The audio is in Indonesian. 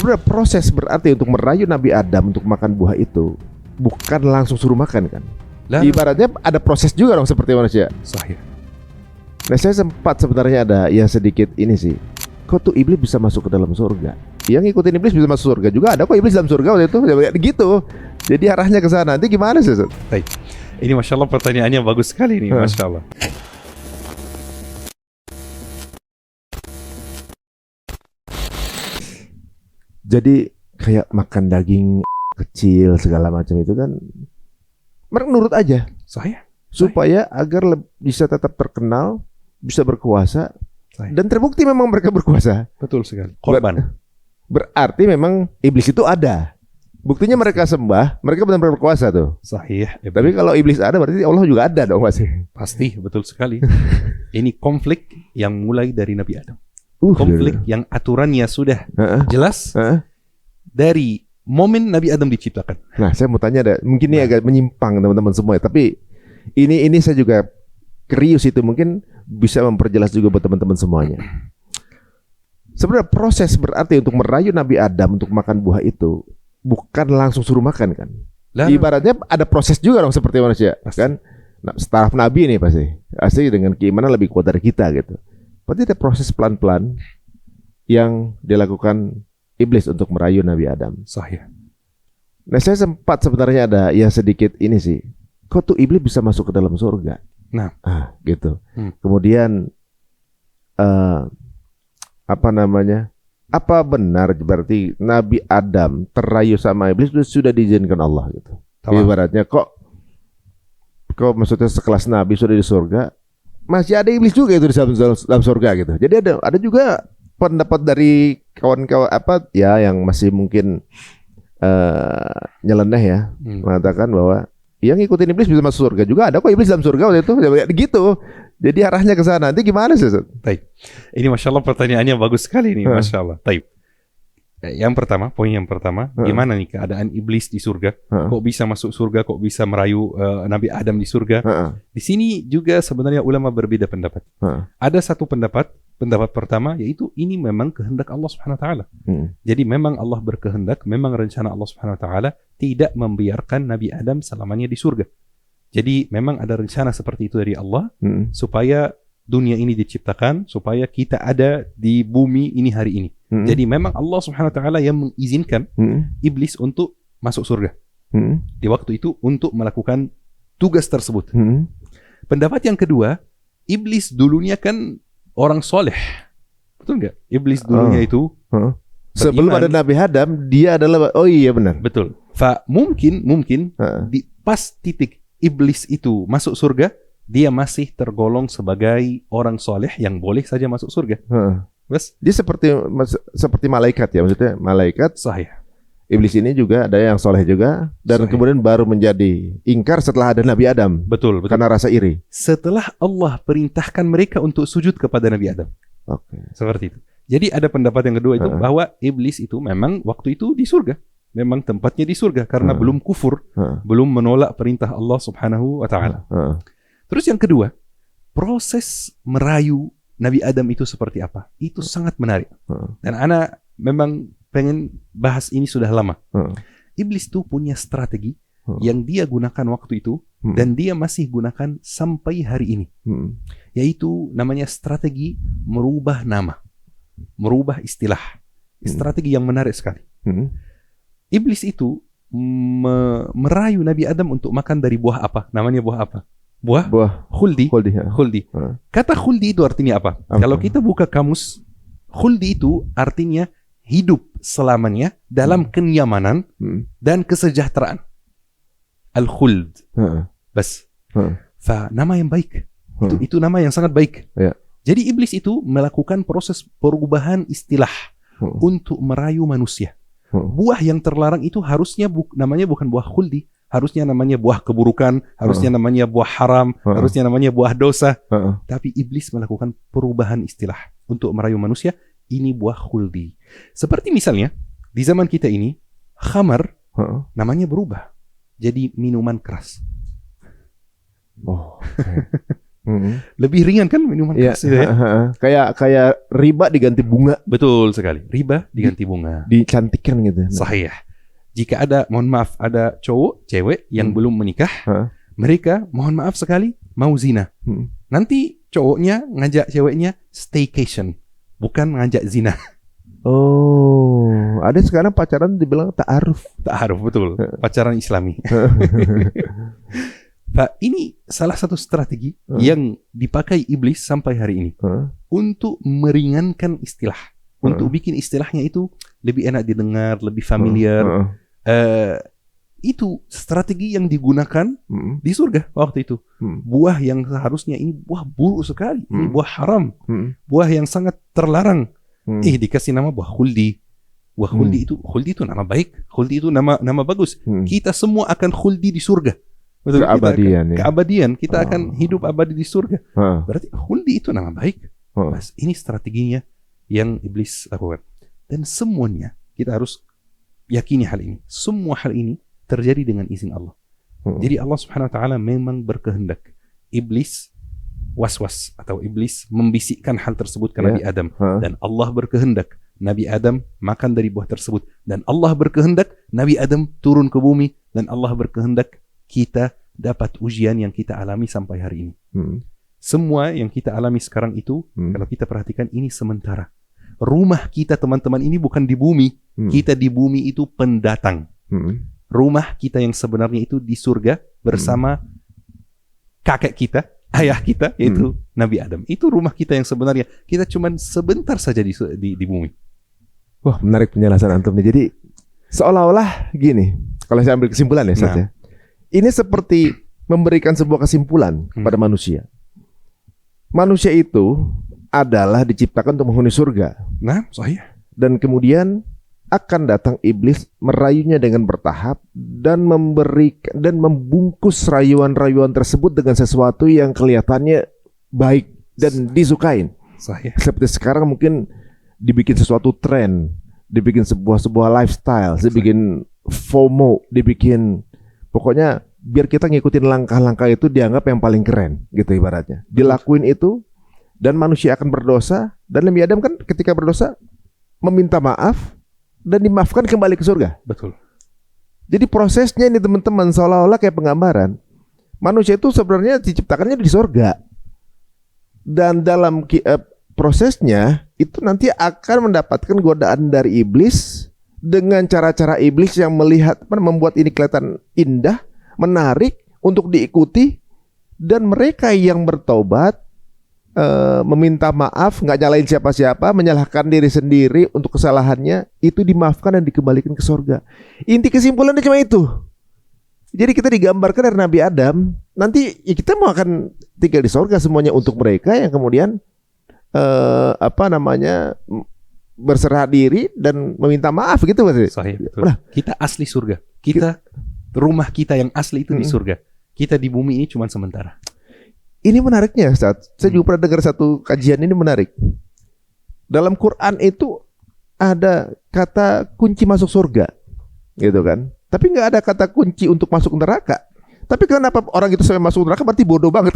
Sebenarnya proses berarti untuk merayu Nabi Adam untuk makan buah itu bukan langsung suruh makan kan? Ibaratnya ada proses juga dong seperti manusia. Sahih. Nah saya sempat sebenarnya ada ya sedikit ini sih. Kok tuh iblis bisa masuk ke dalam surga? Yang ngikutin iblis bisa masuk surga juga ada kok iblis dalam surga waktu itu gitu. Jadi arahnya ke sana. Nanti gimana sih? Baik. Ini masya Allah pertanyaannya bagus sekali nih, masya Allah. Jadi kayak makan daging kecil segala macam itu kan mereka nurut aja. Sahih. Supaya agar bisa tetap terkenal, bisa berkuasa. Sahih. Dan terbukti memang mereka berkuasa. Betul sekali. Korban. Berarti memang iblis itu ada. Buktinya mereka sembah, mereka benar-benar berkuasa tuh. Sahih. Tapi kalau iblis ada berarti Allah juga ada dong pasti. Pasti, betul sekali. Ini konflik yang mulai dari Nabi Adam. Konflik yang aturannya sudah jelas dari momen Nabi Adam diciptakan. Nah, saya mau tanya ada, mungkin ini agak menyimpang teman-teman semua ya, tapi ini saya juga curious itu mungkin bisa memperjelas juga buat teman-teman semuanya. Sebenarnya proses berarti untuk merayu Nabi Adam untuk makan buah itu bukan langsung suruh makan kan? Ibaratnya ada proses juga dong seperti manusia, kan? Nah, staf Nabi nih pasti dengan keimanan lebih kuat dari kita gitu. Berarti ada proses pelan-pelan yang dilakukan iblis untuk merayu Nabi Adam. Sahih. Nah saya sempat sebenarnya ada ya sedikit ini sih. Kok tuh iblis bisa masuk ke dalam surga? Nah, gitu. Kemudian apa namanya? Apa benar berarti Nabi Adam terayu sama iblis sudah diizinkan Allah gitu? Ibaratnya kok maksudnya sekelas Nabi sudah di surga, masih ada iblis juga itu di dalam surga gitu. Jadi ada juga pendapat dari kawan-kawan yang masih mungkin nyeleneh ya, mengatakan bahwa yang ngikutin iblis bisa masuk surga juga ada kok iblis dalam surga waktu itu gitu. Jadi arahnya ke sana. Nanti gimana sih? Baik. Ini masya Allah pertanyaannya bagus sekali nih, masya Allah. Baik. Yang pertama, poin yang pertama, gimana nih keadaan iblis di surga? Kok bisa masuk surga? Kok bisa merayu Nabi Adam di surga? Di sini juga sebenarnya ulama berbeda pendapat. Ada satu pendapat pertama yaitu ini memang kehendak Allah Subhanahu wa taala. Jadi memang Allah berkehendak, memang rencana Allah Subhanahu wa taala tidak membiarkan Nabi Adam selamanya di surga. Jadi memang ada rencana seperti itu dari Allah supaya dunia ini diciptakan, supaya kita ada di bumi ini hari ini. Jadi memang Allah Subhanahu wa taala yang mengizinkan iblis untuk masuk surga. Di waktu itu untuk melakukan tugas tersebut. Pendapat yang kedua, iblis dulunya kan orang soleh. Betul nggak? Iblis dulunya itu sebelum ada Nabi Adam, dia adalah benar. Betul. Mungkin di pas titik iblis itu masuk surga, dia masih tergolong sebagai orang soleh yang boleh saja masuk surga. Bes? Dia seperti malaikat ya, maksudnya malaikat. Sahih. Iblis ini juga ada yang soleh juga, dan kemudian baru menjadi ingkar setelah ada Nabi Adam. Betul. Karena rasa iri. Setelah Allah perintahkan mereka untuk sujud kepada Nabi Adam. Seperti itu. Jadi ada pendapat yang kedua itu bahwa iblis itu memang waktu itu di surga. Memang tempatnya di surga karena belum kufur, belum menolak perintah Allah Subhanahu wa taala. Terus yang kedua, proses merayu Nabi Adam itu seperti apa? Itu sangat menarik. Dan ana memang pengen bahas ini sudah lama. Iblis itu punya strategi yang dia gunakan waktu itu dan dia masih gunakan sampai hari ini. Yaitu namanya strategi merubah nama, merubah istilah. Strategi yang menarik sekali. Iblis itu merayu Nabi Adam untuk makan dari buah apa? Namanya buah apa? Buah khuldi. Kata khuldi itu artinya apa? Kalau kita buka kamus, khuldi itu artinya hidup selamanya dalam kenyamanan dan kesejahteraan. Al-khuld. Bas. Nama yang baik. Itu nama yang sangat baik. Jadi iblis itu melakukan proses perubahan istilah untuk merayu manusia. Buah yang terlarang itu harusnya namanya bukan buah khuldi, harusnya namanya buah keburukan, harusnya namanya buah haram, harusnya namanya buah dosa. Tapi iblis melakukan perubahan istilah untuk merayu manusia. Ini buah khuldi. Seperti misalnya di zaman kita ini, khamar namanya berubah jadi minuman keras. Lebih ringan kan minuman Ya, keras itu ya? kayak riba diganti bunga, Betul sekali. Riba diganti bunga. dicantikkan gitu. Sahih. Jika ada, mohon maaf, ada cowok, cewek yang belum menikah, mereka mohon maaf sekali mau zina. Nanti cowoknya ngajak ceweknya staycation, bukan ngajak zina. Oh, ada sekarang pacaran dibilang ta'aruf. Ta'aruf, betul. Pacaran Islami. Pak, ini salah satu strategi yang dipakai iblis sampai hari ini untuk meringankan istilah, untuk bikin istilahnya itu lebih enak didengar, lebih familiar. Itu strategi yang digunakan di surga waktu itu. Buah yang seharusnya ini buah buruk sekali, ini buah haram, buah yang sangat terlarang. Dikasih nama buah khuldi. Buah khuldi itu nama baik, khuldi itu nama bagus. Kita semua akan khuldi di surga. Betul, keabadian, keabadian. Kita akan hidup abadi di surga. Berarti khuldi itu nama baik. Mas, ini strateginya yang iblis lakukan. Dan semuanya kita harus yakini hal ini. Semua hal ini terjadi dengan izin Allah. Jadi Allah Subhanahu wa taala memang berkehendak. Iblis was-was atau iblis membisikkan hal tersebut ke Nabi Adam, dan Allah berkehendak Nabi Adam makan dari buah tersebut, dan Allah berkehendak Nabi Adam turun ke bumi, dan Allah berkehendak kita dapat ujian yang kita alami sampai hari ini. Semua yang kita alami sekarang itu, kalau kita perhatikan, ini sementara. Rumah kita teman-teman ini bukan di bumi. Kita di bumi itu pendatang. Rumah kita yang sebenarnya itu di surga bersama kakek kita, ayah kita, yaitu Nabi Adam. Itu rumah kita yang sebenarnya. Kita cuman sebentar saja di bumi. Wah, menarik penjelasan antum nih. Jadi seolah-olah gini, kalau saya ambil kesimpulan ya, Ustaz, ya. Ini seperti memberikan sebuah kesimpulan kepada manusia. Manusia itu adalah diciptakan untuk menghuni surga. Nah, sahih. Dan kemudian akan datang iblis merayunya dengan bertahap dan memberikan dan membungkus rayuan-rayuan tersebut dengan sesuatu yang kelihatannya baik dan disukain. Sahih. Seperti sekarang mungkin dibikin sesuatu tren, dibikin sebuah lifestyle, dibikin FOMO, dibikin pokoknya biar kita ngikutin langkah-langkah itu dianggap yang paling keren gitu ibaratnya. Dilakuin itu dan manusia akan berdosa, dan Nabi Adam kan ketika berdosa meminta maaf dan dimaafkan kembali ke surga. Betul. Jadi prosesnya ini teman-teman seolah-olah kayak penggambaran. Manusia itu sebenarnya diciptakannya di surga. Dan dalam prosesnya itu nanti akan mendapatkan godaan dari iblis dengan cara-cara iblis yang membuat ini kelihatan indah, menarik untuk diikuti, dan mereka yang bertobat, meminta maaf, nggak nyalain siapa-siapa, menyalahkan diri sendiri untuk kesalahannya, itu dimaafkan dan dikembalikan ke surga. Inti kesimpulannya cuma itu. Jadi kita digambarkan dari Nabi Adam, nanti ya kita mau akan tinggal di surga semuanya untuk mereka yang kemudian berserah diri dan meminta maaf gitu, Mas. Sahih, betul. Nah, kita asli surga. Kita rumah kita yang asli itu di surga. Kita di bumi ini cuma sementara. Ini menariknya, Ustaz. Saya juga pernah dengar satu kajian ini menarik. Dalam Quran itu ada kata kunci masuk surga, gitu kan? Tapi nggak ada kata kunci untuk masuk neraka. Tapi kenapa orang itu sampai masuk neraka berarti bodoh banget?